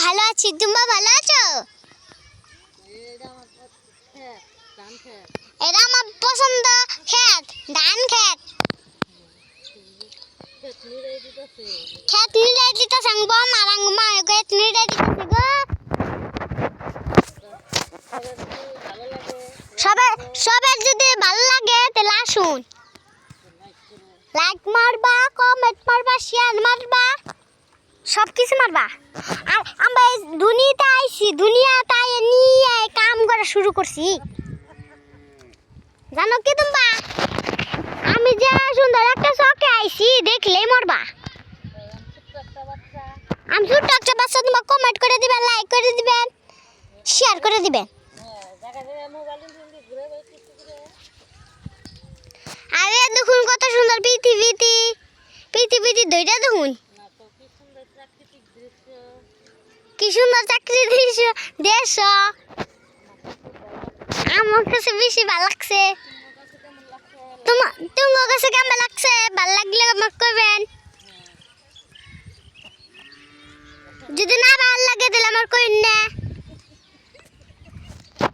ভালো আছি, তোমরা ভালো আছো? এটা আমার পছন্দ ক্ষেত, ধান ক্ষেত। ক্ষেত নিড়াই দিতেছে গো, মা ক্ষেত নিড়াই দিতেছে গো। সবার যদি ভালো লাগে তাহলে আসুন, লাইক মারবা, কমেন্ট মারবা, শেয়ার মারবা, সব কিছু মারবা। আর আমরা দুনিয়াতে আইছি, দুনিয়াতে নিয়ে কাম করা শুরু করছি। জানো কি তোমরা, আমি যে সুন্দর একটা চকে আইছি দেখলেই মরবা। আমি ছোট্ট একটা বাচ্চা, তোমরা কমেন্ট করে দিবেন, লাইক করে দিবেন, শেয়ার করে দিবেন। আরে দেখুন কত সুন্দর পৃথিবীতে দইটা দেখুন, কি সুন্দর চাকরি দেশ। আমার কাছে বেশি ভালো লাগছে। তোমার কাছে কেমন লাগছে? ভালো লাগলে আমাকে কইবেন, যদি না ভালো লাগে তাহলে আমার কইন না।